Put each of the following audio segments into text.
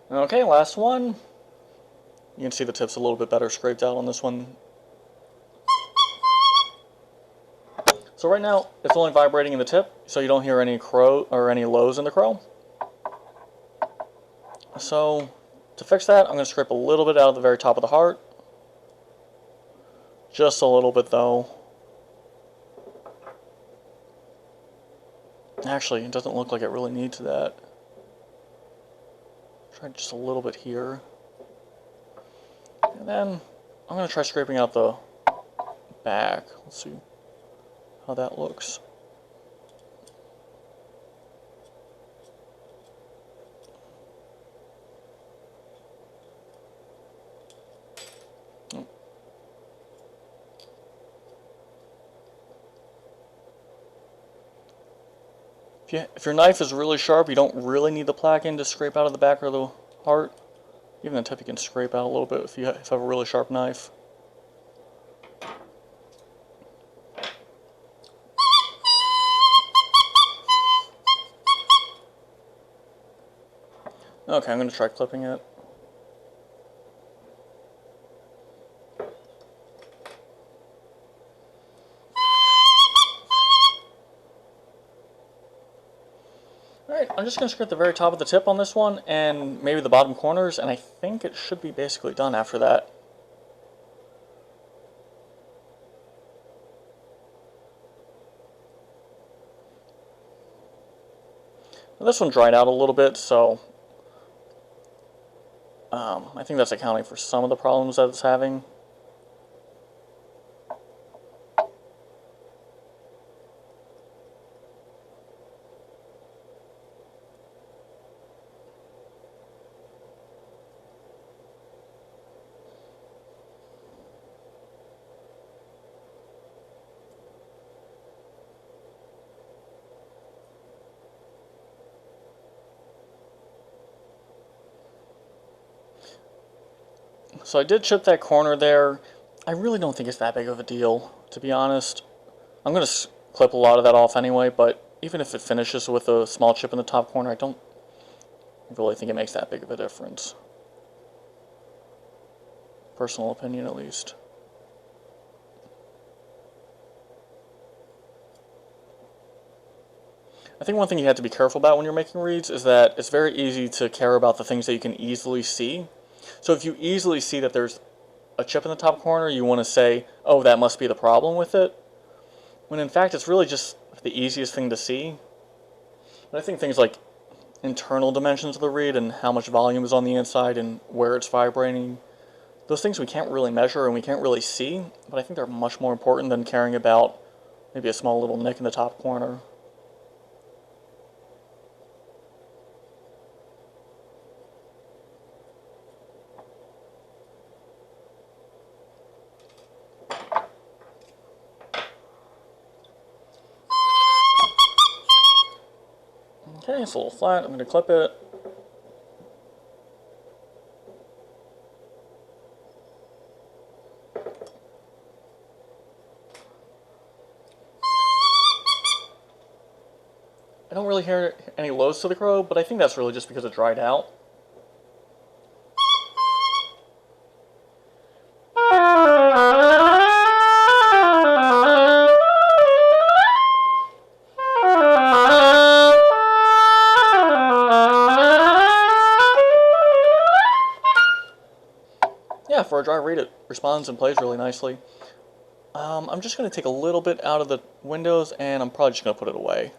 Okay, last one. You can see the tip's a little bit better scraped out on this one. So right now, it's only vibrating in the tip, so you don't hear any crow or any lows in the crow. So to fix that, I'm going to scrape a little bit out of the very top of the heart. Just a little bit though. Actually, it doesn't look like it really needs that. Try just a little bit here. And then I'm going to try scraping out the back. Let's see how that looks. If your knife is really sharp, you don't really need the plaque in to scrape out of the back of the heart. Even the tip you can scrape out a little bit if you have a really sharp knife. Okay, I'm going to try clipping it. Alright, I'm just going to scrape the very top of the tip on this one, and maybe the bottom corners, and I think it should be basically done after that. Now, this one dried out a little bit, so I think that's accounting for some of the problems that it's having. So I did chip that corner there. I really don't think it's that big of a deal, to be honest. I'm going to clip a lot of that off anyway, but even if it finishes with a small chip in the top corner, I don't really think it makes that big of a difference. Personal opinion, at least. I think one thing you have to be careful about when you're making reeds is that it's very easy to care about the things that you can easily see. So if you easily see that there's a chip in the top corner, you want to say, oh, that must be the problem with it. When in fact, it's really just the easiest thing to see. But I think things like internal dimensions of the reed and how much volume is on the inside and where it's vibrating, those things we can't really measure and we can't really see, but I think they're much more important than caring about maybe a small little nick in the top corner. Okay, it's a little flat. I'm going to clip it. I don't really hear any lows to the crow, but I think that's really just because it dried out. Yeah, for a dry reed it responds and plays really nicely. I'm just going to take a little bit out of the windows and I'm probably just going to put it away.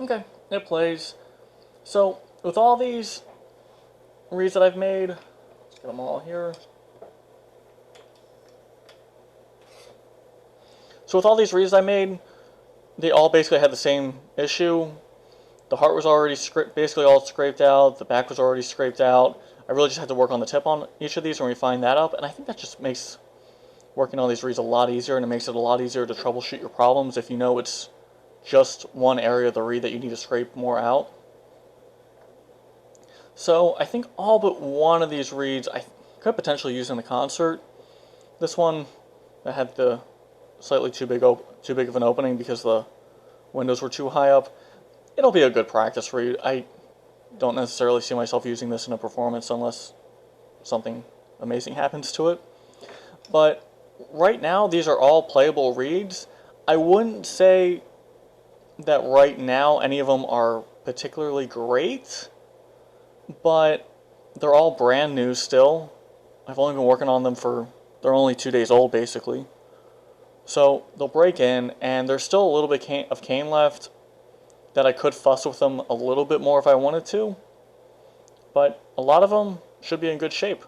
Okay, it plays. So, with all these reeds that I've made, let's get them all here. So with all these reeds I made, they all basically had the same issue. The heart was already basically all scraped out, the back was already scraped out. I really just had to work on the tip on each of these and refine that up, and I think that just makes working on these reeds a lot easier, and it makes it a lot easier to troubleshoot your problems if you know it's just one area of the reed that you need to scrape more out. So I think all but one of these reeds I could potentially use in the concert. This one that had the slightly too big of an opening because the windows were too high up. It'll be a good practice reed. I don't necessarily see myself using this in a performance unless something amazing happens to it. But right now, these are all playable reeds. I wouldn't say that right now any of them are particularly great, but they're all brand new still. I've only been working on them they're only 2 days old basically. So they'll break in, and there's still a little bit of cane left that I could fuss with them a little bit more if I wanted to, but a lot of them should be in good shape.